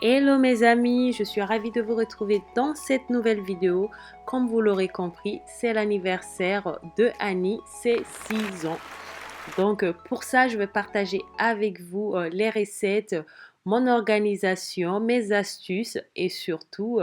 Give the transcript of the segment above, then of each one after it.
Hello mes amis, je suis ravie de vous retrouver dans cette nouvelle vidéo. Comme vous l'aurez compris, c'est l'anniversaire de Annie, c'est 6 ans. Donc pour ça, je vais partager avec vous les recettes, mon organisation, mes astuces et surtout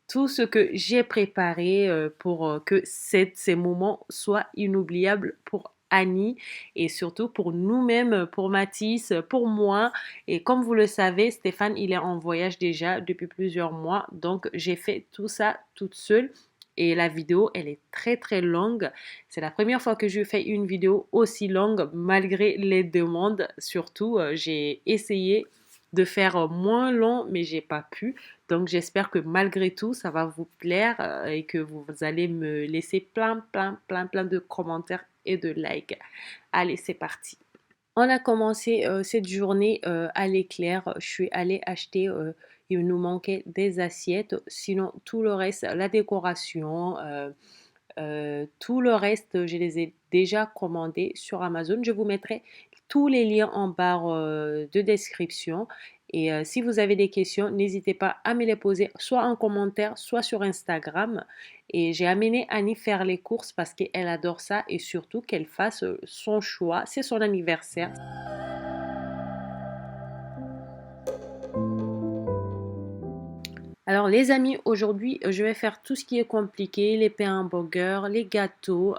tout ce que j'ai préparé pour que ces moments soient inoubliables pour Annie et surtout pour nous-mêmes, pour Mathis, pour moi. Et comme vous le savez, Stéphane, il est en voyage déjà depuis plusieurs mois. Donc j'ai fait tout ça toute seule. Et la vidéo, elle est très très longue. C'est la première fois que je fais une vidéo aussi longue malgré les demandes. Surtout, j'ai essayé de faire moins long, mais j'ai pas pu. Donc, j'espère que malgré tout, ça va vous plaire et que vous allez me laisser plein de commentaires et de likes. Allez, c'est parti. On a commencé cette journée à l'éclair. Je suis allée acheter, il nous manquait des assiettes. Sinon, tout le reste, la décoration, tout le reste, je les ai déjà commandés sur Amazon. Je vous mettrai tous les liens en barre de description. Et si vous avez des questions, n'hésitez pas à me les poser soit en commentaire, soit sur Instagram. Et j'ai amené Annie faire les courses parce qu'elle adore ça et surtout qu'elle fasse son choix. C'est son anniversaire. Alors les amis, aujourd'hui, je vais faire tout ce qui est compliqué, les pains hamburgers, les gâteaux.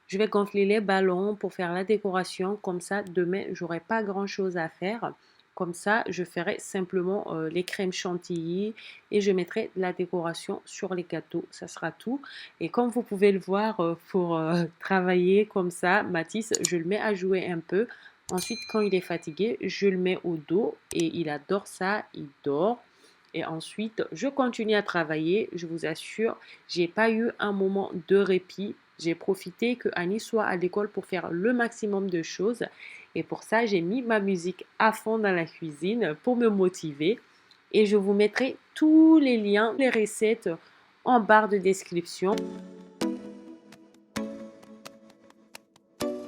Je vais gonfler les ballons pour faire la décoration. Comme ça, demain, j'aurai pas grand-chose à faire. Comme ça, je ferai simplement les crèmes chantilly et je mettrai la décoration sur les gâteaux. Ça sera tout. Et comme vous pouvez le voir, pour travailler comme ça, Mathis, je le mets à jouer un peu. Ensuite, quand il est fatigué, je le mets au dos et il adore ça. Il dort. Et ensuite, je continue à travailler. Je vous assure, j'ai pas eu un moment de répit. J'ai profité que Annie soit à l'école pour faire le maximum de choses. Et pour ça, j'ai mis ma musique à fond dans la cuisine pour me motiver. Et je vous mettrai tous les liens, les recettes en barre de description.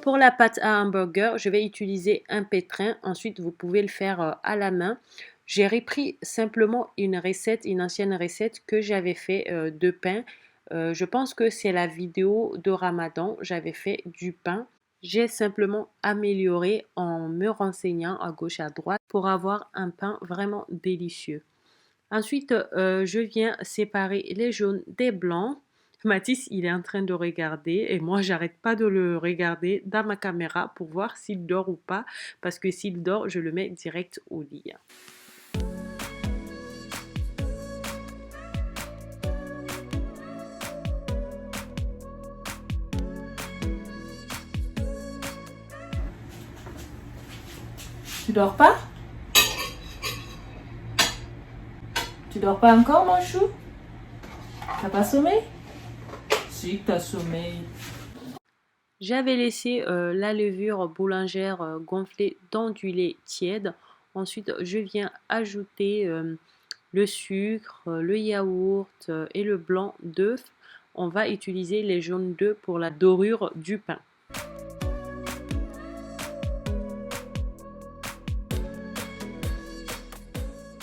Pour la pâte à hamburger, je vais utiliser un pétrin. Ensuite, vous pouvez le faire à la main. J'ai repris simplement une recette, une ancienne recette que j'avais fait de pain. Je pense que c'est la vidéo de Ramadan. J'avais fait du pain. J'ai simplement amélioré en me renseignant à gauche à droite pour avoir un pain vraiment délicieux. Ensuite, je viens séparer les jaunes des blancs. Mathis, il est en train de regarder et moi, j'arrête pas de le regarder dans ma caméra pour voir s'il dort ou pas. Parce que s'il dort, je le mets direct au lit. Tu dors pas? Tu dors pas encore, mon chou? T'as pas sommeil? Si, t'as sommeil. J'avais laissé la levure boulangère gonfler dans du lait tiède. Ensuite, je viens ajouter le sucre, le yaourt et le blanc d'œuf. On va utiliser les jaunes d'œufs pour la dorure du pain.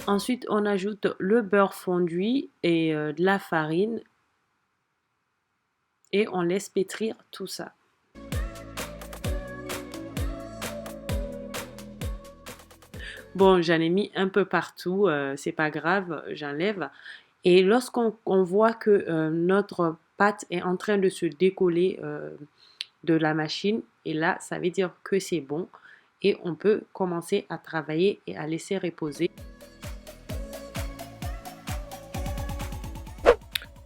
Ensuite, on ajoute le beurre fondu et de la farine et on laisse pétrir tout ça. Bon, j'en ai mis un peu partout, c'est pas grave, j'enlève. Et lorsqu'on voit que notre pâte est en train de se décoller de la machine, et là, ça veut dire que c'est bon. Et on peut commencer à travailler et à laisser reposer.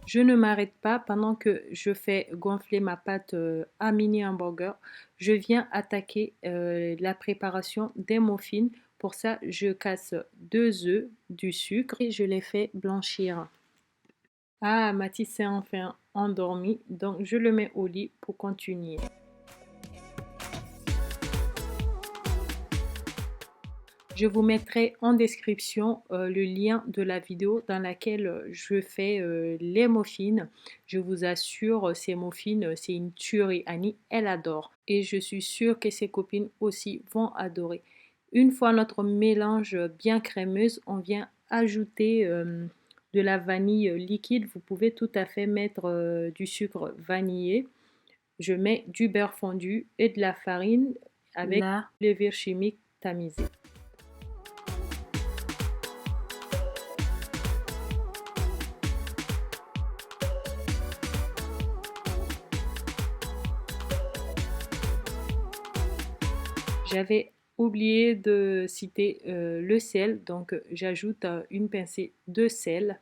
Je ne m'arrête pas pendant que je fais gonfler ma pâte à mini hamburger. Je viens attaquer la préparation des muffins. Pour ça, je casse 2 œufs, du sucre et je les fais blanchir. Ah, Mathis s'est enfin endormi, donc je le mets au lit pour continuer. Je vous mettrai en description le lien de la vidéo dans laquelle je fais les muffins. Je vous assure, ces muffins, c'est une tuerie. Annie, elle adore. Et je suis sûre que ses copines aussi vont adorer. Une fois notre mélange bien crémeuse, on vient ajouter de la vanille liquide, vous pouvez tout à fait mettre du sucre vanillé. Je mets du beurre fondu et de la farine avec la levure chimique tamisée. J'avais oublié de citer le sel, donc j'ajoute une pincée de sel.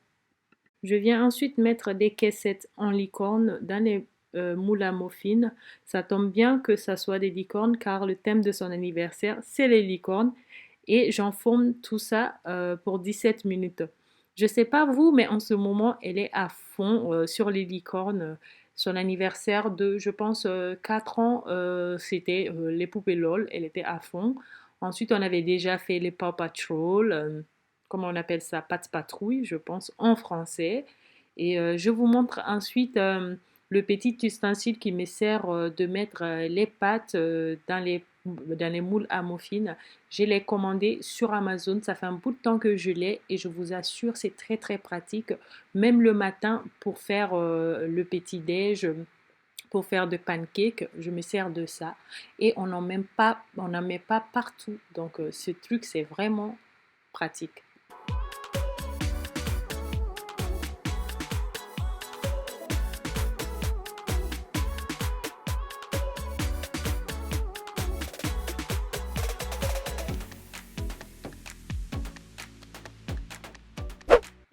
Je viens ensuite mettre des caissettes en licorne dans les moules à muffins. Ça tombe bien que ça soit des licornes car le thème de son anniversaire c'est les licornes et j'enfourne tout ça pour 17 minutes. Je sais pas vous, mais en ce moment elle est à fond sur les licornes. Son anniversaire de, je pense, 4 ans, c'était les poupées LOL, elle était à fond. Ensuite, on avait déjà fait les Paw Patrol, comment on appelle ça, Pattes Patrouille, je pense, en français. Et je vous montre ensuite le petit ustensile qui me sert de mettre les pâtes dans les moules à muffins. Je l'ai commandé sur Amazon, ça fait un bout de temps que je l'ai et je vous assure c'est très très pratique, même le matin pour faire le petit déj, pour faire de pancakes, je me sers de ça et on n'en met pas partout, donc ce truc c'est vraiment pratique.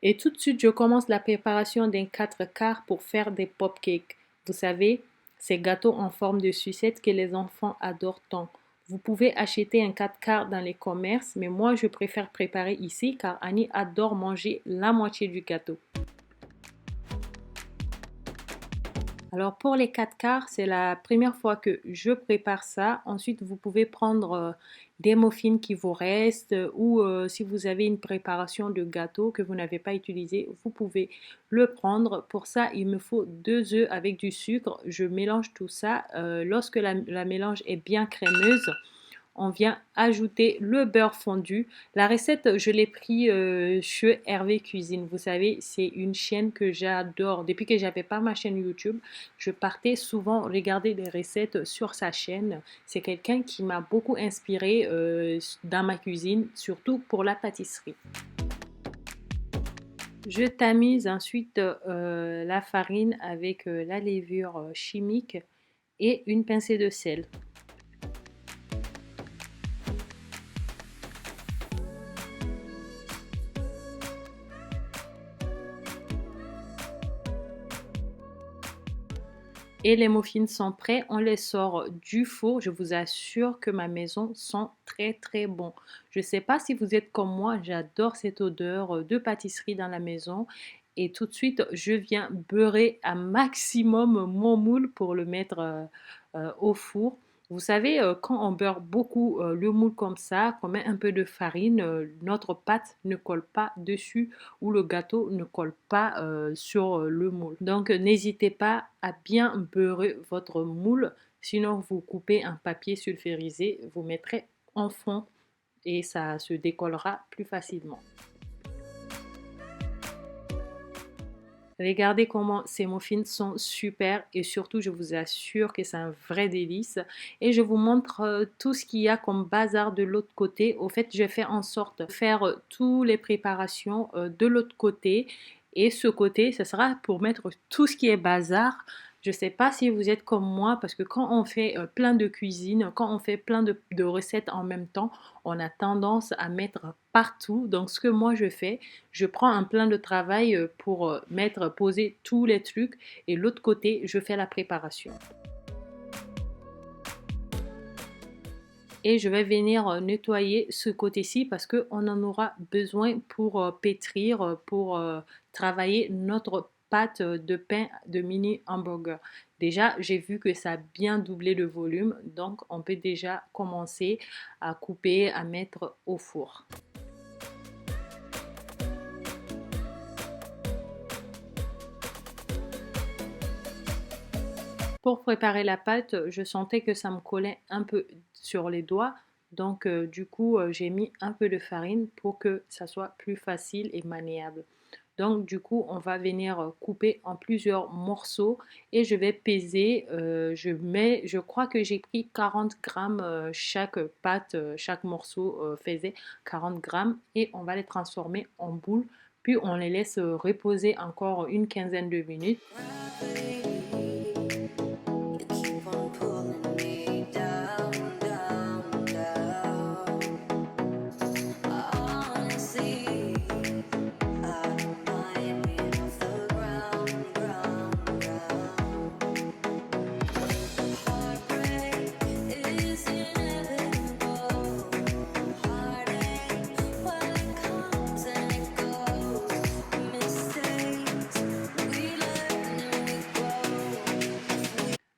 Et tout de suite, je commence la préparation d'un 4 quarts pour faire des pop-cakes. Vous savez, ces gâteaux en forme de sucette que les enfants adorent tant. Vous pouvez acheter un 4 quarts dans les commerces, mais moi je préfère préparer ici car Annie adore manger la moitié du gâteau. Alors pour les 4 quarts, c'est la première fois que je prépare ça. Ensuite, vous pouvez prendre des muffins qui vous restent ou si vous avez une préparation de gâteau que vous n'avez pas utilisé, vous pouvez le prendre. Pour ça, il me faut 2 œufs avec du sucre. Je mélange tout ça. Lorsque la mélange est bien crémeuse, on vient ajouter le beurre fondu. La recette, je l'ai pris chez Hervé Cuisine. Vous savez, c'est une chaîne que j'adore. Depuis que j'avais pas ma chaîne YouTube, je partais souvent regarder des recettes sur sa chaîne. C'est quelqu'un qui m'a beaucoup inspiré dans ma cuisine, surtout pour la pâtisserie. Je tamise ensuite la farine avec la levure chimique et une pincée de sel. Et les muffins sont prêts, on les sort du four. Je vous assure que ma maison sent très très bon. Je ne sais pas si vous êtes comme moi, j'adore cette odeur de pâtisserie dans la maison. Et tout de suite, je viens beurrer un maximum mon moule pour le mettre au four. Vous savez, quand on beurre beaucoup le moule comme ça, qu'on met un peu de farine, notre pâte ne colle pas dessus ou le gâteau ne colle pas sur le moule. Donc, n'hésitez pas à bien beurrer votre moule, sinon vous coupez un papier sulfurisé, vous mettrez en fond et ça se décollera plus facilement. Regardez comment ces muffins sont super et surtout je vous assure que c'est un vrai délice. Et je vous montre tout ce qu'il y a comme bazar de l'autre côté. Au fait, je fais en sorte de faire toutes les préparations de l'autre côté. Et ce côté, ce sera pour mettre tout ce qui est bazar. Je ne sais pas si vous êtes comme moi parce que quand on fait plein de cuisine, quand on fait plein de recettes en même temps, on a tendance à mettre partout. Donc ce que moi je fais, je prends un plan de travail pour poser tous les trucs et l'autre côté, je fais la préparation. Et je vais venir nettoyer ce côté-ci parce qu'on en aura besoin pour pétrir, pour travailler notre pâte de pain de mini hamburger. Déjà, j'ai vu que ça a bien doublé le volume, donc on peut déjà commencer à couper, à mettre au four. Pour préparer la pâte, je sentais que ça me collait un peu sur les doigts. Donc du coup, j'ai mis un peu de farine pour que ça soit plus facile et maniable. Donc du coup, on va venir couper en plusieurs morceaux et je vais peser. Je crois que j'ai pris 40 grammes chaque pâte, chaque morceau faisait 40 grammes et on va les transformer en boules. Puis on les laisse reposer encore une quinzaine de minutes.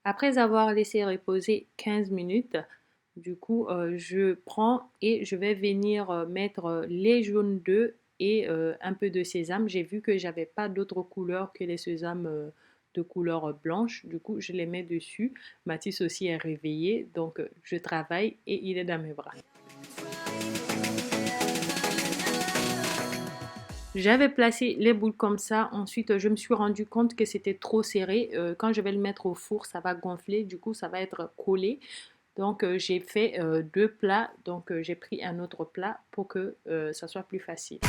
Après avoir laissé reposer 15 minutes, du coup, je prends et je vais venir mettre les jaunes d'œufs et un peu de sésame. J'ai vu que j'avais pas d'autre couleur que les sésames de couleur blanche. Du coup, je les mets dessus. Mathis aussi est réveillé, donc je travaille et il est dans mes bras. J'avais placé les boules comme ça. Ensuite, je me suis rendu compte que c'était trop serré. Quand je vais le mettre au four, ça va gonfler. Du coup, ça va être collé. Donc, j'ai fait deux plats. Donc, j'ai pris un autre plat pour que ça soit plus facile.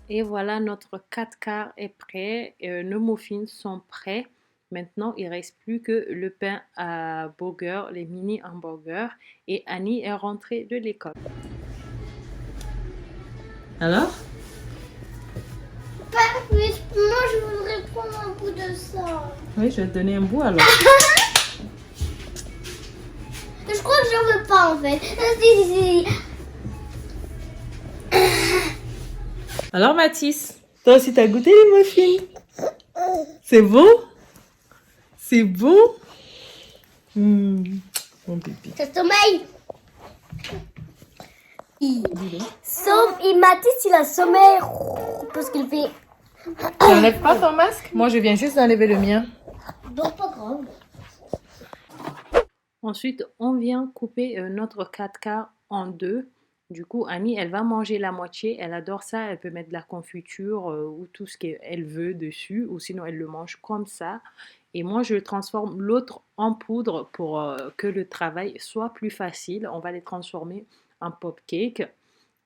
Et voilà, notre 4 quarts est prêt. Nos muffins sont prêts. Maintenant, il ne reste plus que le pain à burger, les mini hamburgers. Et Annie est rentrée de l'école. Alors? Mais moi je voudrais prendre un bout de ça. Oui, je vais te donner un bout alors. Je crois que j'en veux pas en fait. Si. Alors Mathis, toi aussi t'as goûté les muffins? C'est bon? C'est bon? Mon bébé. Ça sommeille. Mathis il a sommeil parce qu'il fait. Tu n'enlèves pas ton masque? Moi je viens juste d'enlever le mien. Donc pas grave. Ensuite, on vient couper notre 4 quarts en deux. Du coup, Annie, elle va manger la moitié. Elle adore ça. Elle peut mettre de la confiture ou tout ce qu'elle veut dessus. Ou sinon, elle le mange comme ça. Et moi, je transforme l'autre en poudre pour que le travail soit plus facile. On va les transformer en pop-cake.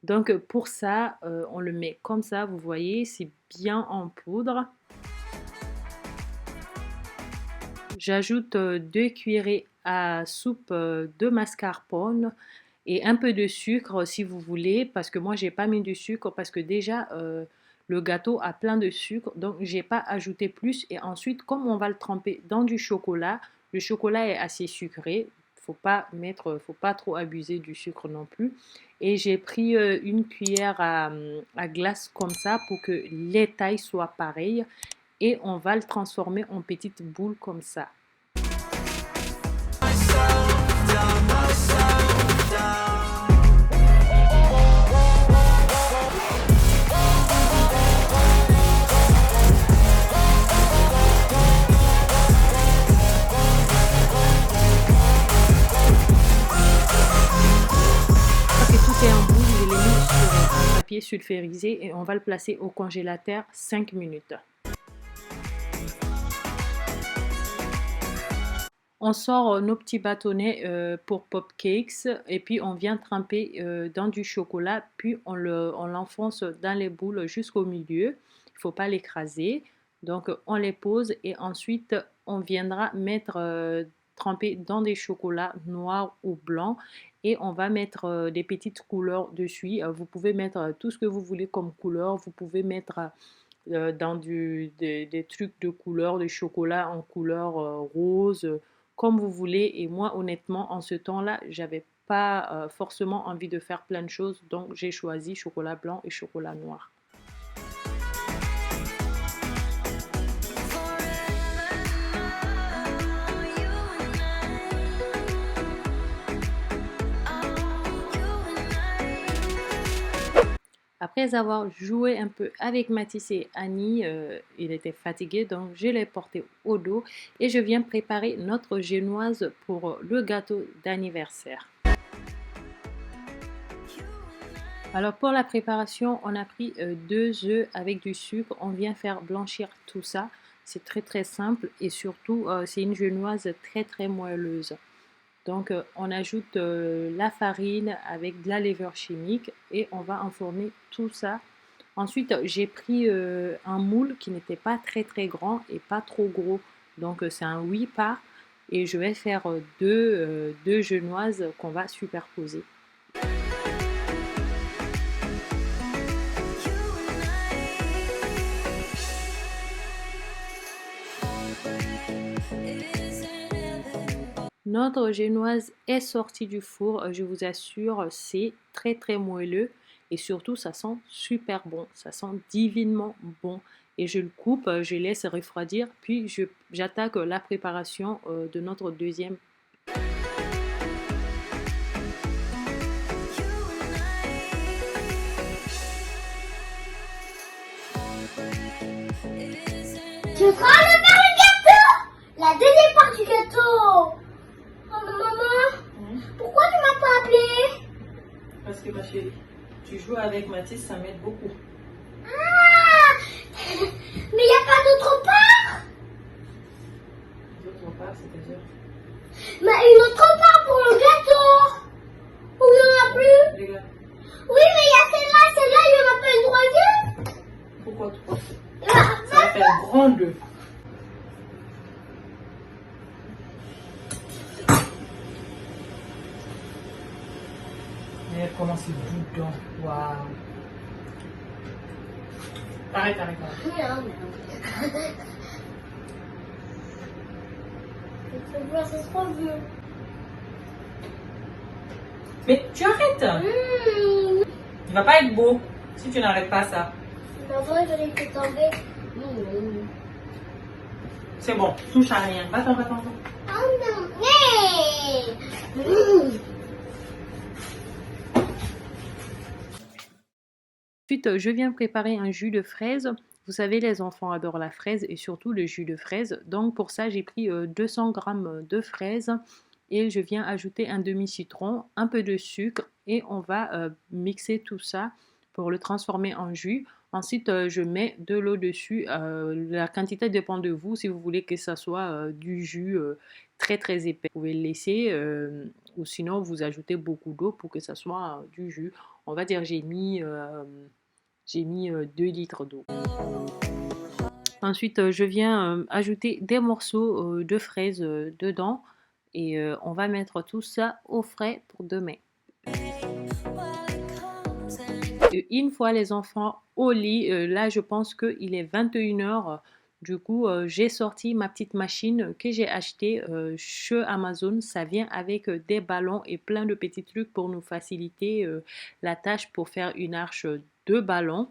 Donc, pour ça, on le met comme ça. Vous voyez, c'est bien en poudre. J'ajoute 2 cuillerées à soupe de mascarpone et un peu de sucre si vous voulez, parce que moi j'ai pas mis du sucre parce que déjà le gâteau a plein de sucre, donc j'ai pas ajouté plus. Et ensuite, comme on va le tremper dans du chocolat, le chocolat est assez sucré, faut pas trop abuser du sucre non plus. Et j'ai pris une cuillère à glace comme ça pour que les tailles soient pareilles. Et on va le transformer en petites boules comme ça. Tout est en boule, je l'ai mis sur un papier sulfurisé et on va le placer au congélateur 5 minutes. On sort nos petits bâtonnets pour pop cakes et puis on vient tremper dans du chocolat, puis on l'enfonce dans les boules jusqu'au milieu. Il ne faut pas l'écraser. Donc on les pose et ensuite on viendra mettre tremper dans des chocolats noirs ou blancs et on va mettre des petites couleurs dessus. Vous pouvez mettre tout ce que vous voulez comme couleur. Vous pouvez mettre dans des trucs de couleur, de chocolat en couleur rose, comme vous voulez. Et moi, honnêtement, en ce temps-là, j'avais pas forcément envie de faire plein de choses, donc j'ai choisi chocolat blanc et chocolat noir. Après avoir joué un peu avec Mathis et Annie, il était fatigué, donc je l'ai porté au dos et je viens préparer notre génoise pour le gâteau d'anniversaire. Alors pour la préparation, on a pris 2 œufs avec du sucre, on vient faire blanchir tout ça. C'est très simple et surtout c'est une génoise très moelleuse. Donc on ajoute la farine avec de la levure chimique et on va enfourner tout ça. Ensuite j'ai pris un moule qui n'était pas très grand et pas trop gros. Donc c'est un 8 parts et je vais faire deux genoises qu'on va superposer. Notre génoise est sortie du four, je vous assure, c'est très moelleux et surtout ça sent super bon, ça sent divinement bon. Et je le coupe, je laisse refroidir, puis j'attaque la préparation de notre deuxième. Tu crois le faire le gâteau? La deuxième part du gâteau. Oh maman, pourquoi tu m'as pas appelé? Parce que ma chérie, tu joues avec Mathis, ça m'aide beaucoup. Ah, mais il n'y a pas d'autre part? D'autre part, c'est-à-dire? Mais une autre part pour le gâteau. Ou il n'y en a plus? Les gars. Oui, mais il y a celle-là, il n'y en a pas une troisième? Pourquoi trois? Ça va faire grand deux. Mais comment c'est dedans? Waouh! Arrête. C'est trop vieux. Mais tu arrêtes! Il va pas être beau si tu n'arrêtes pas ça. Maman, je l'ai fait tomber. C'est bon, touche à rien. Va-t'en. Oh non, hey! Ensuite, je viens préparer un jus de fraise. Vous savez, les enfants adorent la fraise et surtout le jus de fraise. Donc pour ça, j'ai pris 200 g de fraises et je viens ajouter un demi-citron, un peu de sucre et on va mixer tout ça pour le transformer en jus. Ensuite, je mets de l'eau dessus. La quantité dépend de vous. Si vous voulez que ça soit du jus très épais, vous pouvez le laisser ou sinon vous ajoutez beaucoup d'eau pour que ça soit du jus. On va dire j'ai mis 2 litres d'eau. Ensuite, je viens ajouter des morceaux de fraises dedans et on va mettre tout ça au frais pour demain. Une fois les enfants au lit, là je pense qu'il est 21 h. Du coup, j'ai sorti ma petite machine que j'ai achetée chez Amazon. Ça vient avec des ballons et plein de petits trucs pour nous faciliter la tâche pour faire une arche de ballons.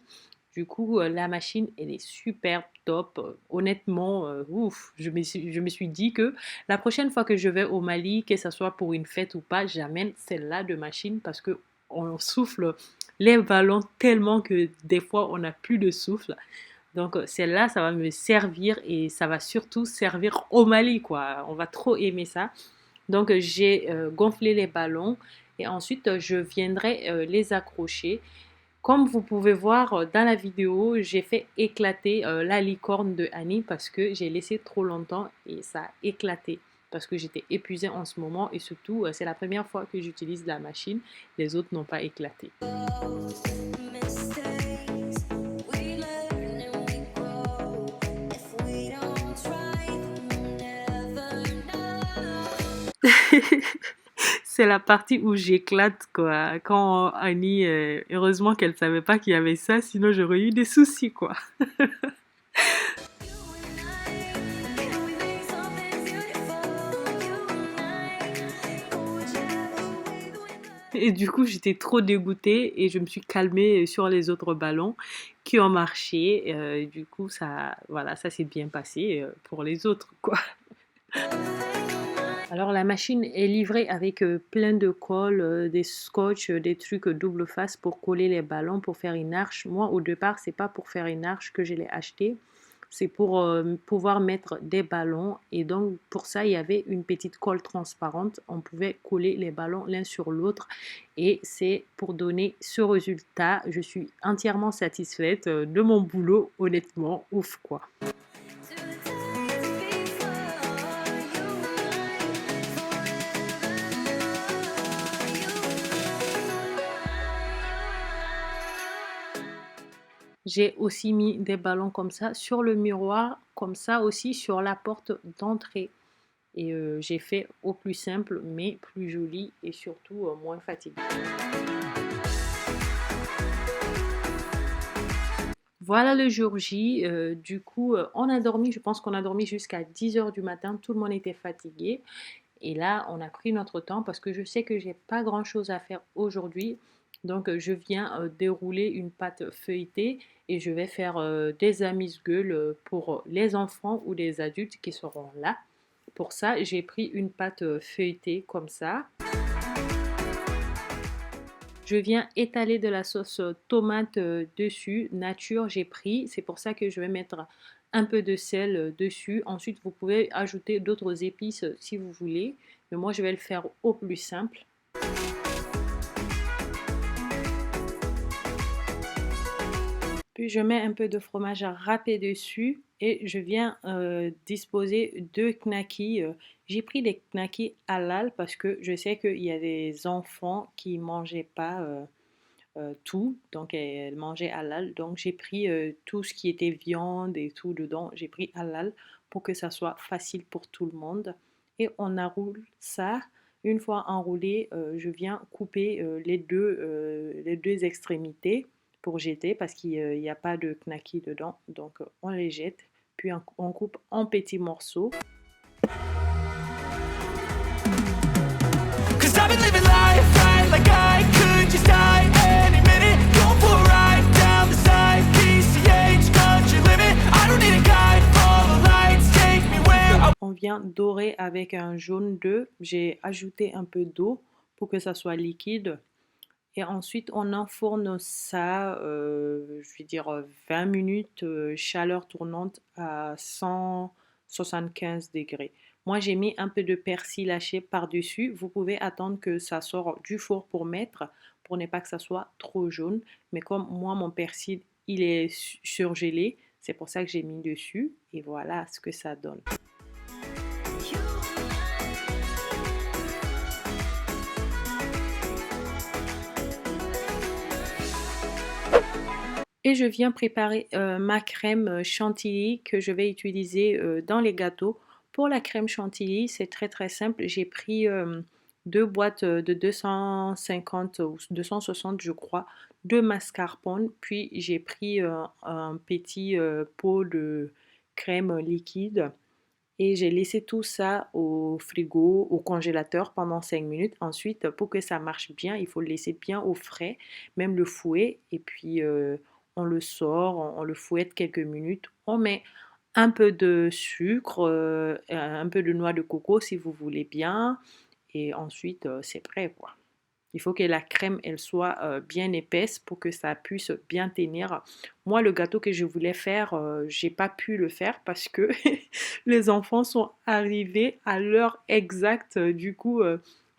Du coup, la machine, elle est super top. Honnêtement, ouf, je me suis dit que la prochaine fois que je vais au Mali, que ce soit pour une fête ou pas, j'amène celle-là de machine parce que on souffle les ballons tellement que des fois, on n'a plus de souffle. Donc celle-là, ça va me servir et ça va surtout servir au Mali, quoi. On va trop aimer ça. Donc j'ai gonflé les ballons et ensuite je viendrai les accrocher. Comme vous pouvez voir dans la vidéo, j'ai fait éclater la licorne de Annie parce que j'ai laissé trop longtemps et ça a éclaté. Parce que j'étais épuisée en ce moment et surtout c'est la première fois que j'utilise la machine. Les autres n'ont pas éclaté. C'est la partie où j'éclate, quoi. Quand Annie, heureusement qu'elle savait pas qu'il y avait ça, sinon j'aurais eu des soucis, quoi. Et du coup, j'étais trop dégoûtée et je me suis calmée sur les autres ballons qui ont marché. Du coup, ça, voilà, ça s'est bien passé pour les autres, quoi. Alors la machine est livrée avec plein de colle, des scotch, des trucs double face pour coller les ballons, pour faire une arche. Moi au départ c'est pas pour faire une arche que je l'ai acheté, c'est pour pouvoir mettre des ballons et donc pour ça il y avait une petite colle transparente, on pouvait coller les ballons l'un sur l'autre et c'est pour donner ce résultat. Je suis entièrement satisfaite de mon boulot, honnêtement, ouf quoi. J'ai aussi mis des ballons comme ça sur le miroir, comme ça aussi sur la porte d'entrée. Et j'ai fait au plus simple, mais plus joli et surtout moins fatigué. Voilà le jour J. Du coup, on a dormi, je pense qu'on a dormi jusqu'à 10 h du matin. Tout le monde était fatigué. Et là, on a pris notre temps parce que je sais que j'ai pas grand-chose à faire aujourd'hui. Donc, je viens dérouler une pâte feuilletée et je vais faire des amuse-gueules pour les enfants ou les adultes qui seront là. Pour ça, j'ai pris une pâte feuilletée comme ça. Je viens étaler de la sauce tomate dessus, nature j'ai pris. C'est pour ça que je vais mettre un peu de sel dessus. Ensuite, vous pouvez ajouter d'autres épices si vous voulez. Mais moi, je vais le faire au plus simple. Puis je mets un peu de fromage râpé dessus et je viens disposer 2 knackis. J'ai pris des knackis halal parce que je sais qu'il y a des enfants qui ne mangeaient pas tout, donc elles mangeaient halal. Donc j'ai pris tout ce qui était viande et tout dedans, j'ai pris halal pour que ça soit facile pour tout le monde. Et on enroule ça. Une fois enroulé, je viens couper les deux extrémités pour jeter parce qu'il n'y a pas de knacky dedans. Donc on les jette, puis on coupe en petits morceaux. On vient dorer avec un jaune d'œuf. J'ai ajouté un peu d'eau pour que ça soit liquide. Et ensuite, on enfourne ça, je vais dire 20 minutes, chaleur tournante à 175 degrés. Moi, j'ai mis un peu de persil haché par-dessus. Vous pouvez attendre que ça sorte du four pour mettre, pour ne pas que ça soit trop jaune. Mais comme moi, mon persil, il est surgelé, c'est pour ça que j'ai mis dessus. Et voilà ce que ça donne. Et je viens préparer ma crème chantilly que je vais utiliser dans les gâteaux. Pour la crème chantilly, c'est très très simple. J'ai pris 2 boîtes de 250 ou 260 je crois, de mascarpone. Puis j'ai pris un petit pot de crème liquide. Et j'ai laissé tout ça au frigo, au congélateur pendant 5 minutes. Ensuite, pour que ça marche bien, il faut le laisser bien au frais, même le fouet. Et puis, on le sort, on le fouette quelques minutes. On met un peu de sucre, un peu de noix de coco si vous voulez bien. Et ensuite, c'est prêt quoi. Il faut que la crème elle soit bien épaisse pour que ça puisse bien tenir. Moi, le gâteau que je voulais faire, j'ai pas pu le faire parce que les enfants sont arrivés à l'heure exacte. Du coup,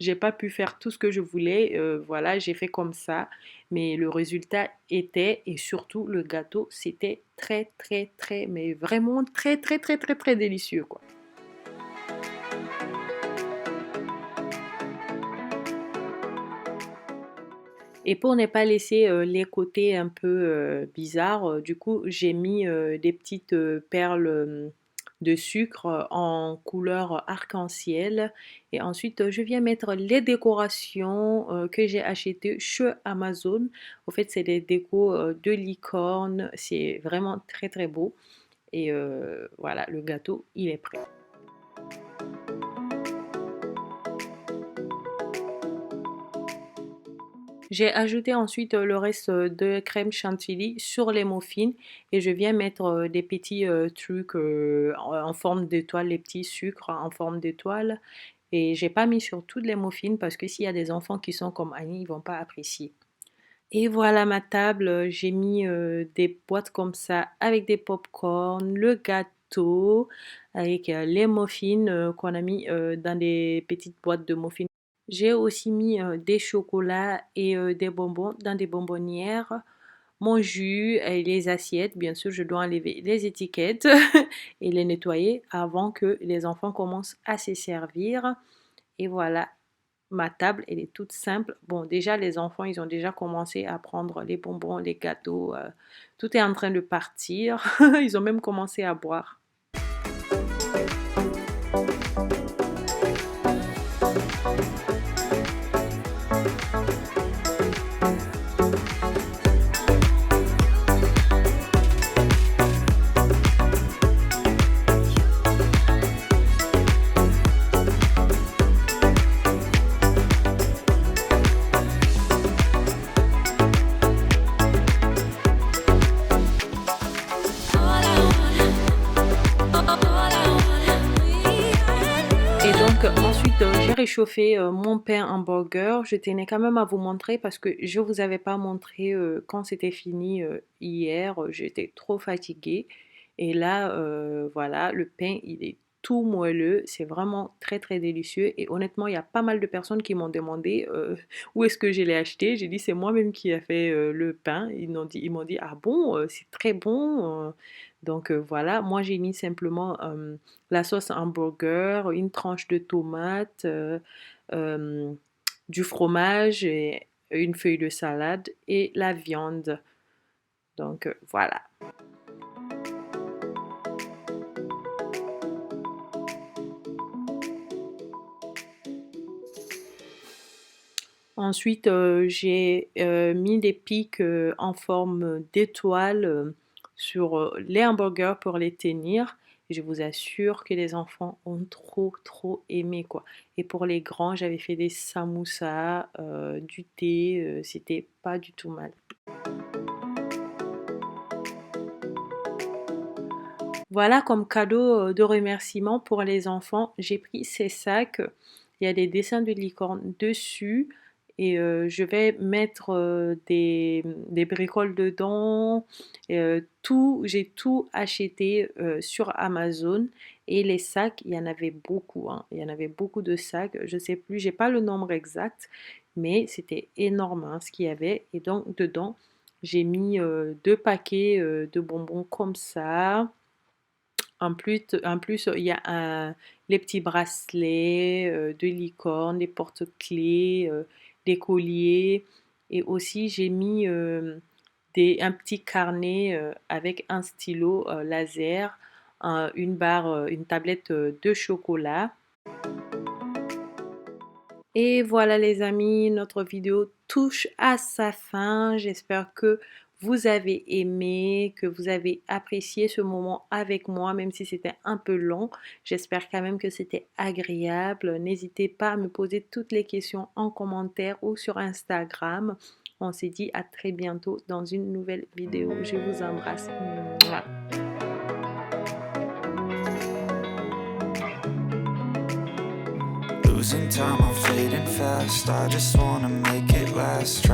j'ai pas pu faire tout ce que je voulais. Voilà, j'ai fait comme ça. Mais le résultat était, et surtout le gâteau, c'était très, très, très, mais vraiment très, très, très, très, très délicieux, quoi. Et pour ne pas laisser les côtés un peu bizarres, du coup, j'ai mis des petites perles de sucre en couleur arc-en-ciel. Et ensuite, je viens mettre les décorations que j'ai achetées chez Amazon. En fait, c'est des décos de licorne. C'est vraiment très, très beau. Et voilà, le gâteau, il est prêt. J'ai ajouté ensuite le reste de crème chantilly sur les muffins et je viens mettre des petits trucs en forme d'étoile, les petits sucres en forme d'étoile. Et j'ai pas mis sur toutes les muffins parce que s'il y a des enfants qui sont comme Annie, ils vont pas apprécier. Et voilà ma table, j'ai mis des boîtes comme ça avec des pop-corn, le gâteau, avec les muffins qu'on a mis dans des petites boîtes de muffins. J'ai aussi mis des chocolats et des bonbons dans des bonbonnières. Mon jus et les assiettes, bien sûr, je dois enlever les étiquettes et les nettoyer avant que les enfants commencent à se servir. Et voilà, ma table, elle est toute simple. Bon, déjà, les enfants, ils ont déjà commencé à prendre les bonbons, les gâteaux. Tout est en train de partir. Ils ont même commencé à boire. Et donc ensuite j'ai réchauffé mon pain hamburger. Je tenais quand même à vous montrer parce que je vous avais pas montré quand c'était fini hier. J'étais trop fatiguée. Et là voilà, le pain il est tout moelleux. C'est vraiment très très délicieux. Et honnêtement, il y a pas mal de personnes qui m'ont demandé où est-ce que je l'ai acheté. J'ai dit c'est moi-même qui a fait le pain. Ils m'ont dit ah bon, c'est très bon. Donc voilà, moi j'ai mis simplement la sauce hamburger, une tranche de tomate, euh, du fromage, et une feuille de salade et la viande. Donc voilà. Ensuite, j'ai mis des pics en forme d'étoile sur les hamburgers pour les tenir. Et je vous assure que les enfants ont trop aimé quoi. Et pour les grands, j'avais fait des samoussas, du thé, c'était pas du tout mal. Voilà, comme cadeau de remerciement pour les enfants, j'ai pris ces sacs. Il y a des dessins de licorne dessus. Et je vais mettre des bricoles dedans. J'ai tout acheté sur Amazon. Et les sacs, il y en avait beaucoup, hein. Il y en avait beaucoup de sacs. Je ne sais plus, j'ai pas le nombre exact. Mais c'était énorme hein, ce qu'il y avait. Et donc dedans, j'ai mis 2 paquets de bonbons comme ça. En plus, il y a les petits bracelets de licorne, des porte-clés, des colliers. Et aussi, j'ai mis un petit carnet avec un stylo laser, une tablette de chocolat. Et voilà les amis, notre vidéo touche à sa fin. J'espère que vous avez aimé, que vous avez apprécié ce moment avec moi, même si c'était un peu long. J'espère quand même que c'était agréable. N'hésitez pas à me poser toutes les questions en commentaire ou sur Instagram. On se dit à très bientôt dans une nouvelle vidéo. Je vous embrasse. Mouah. Losing time, I'm fading fast. I just wanna make it last.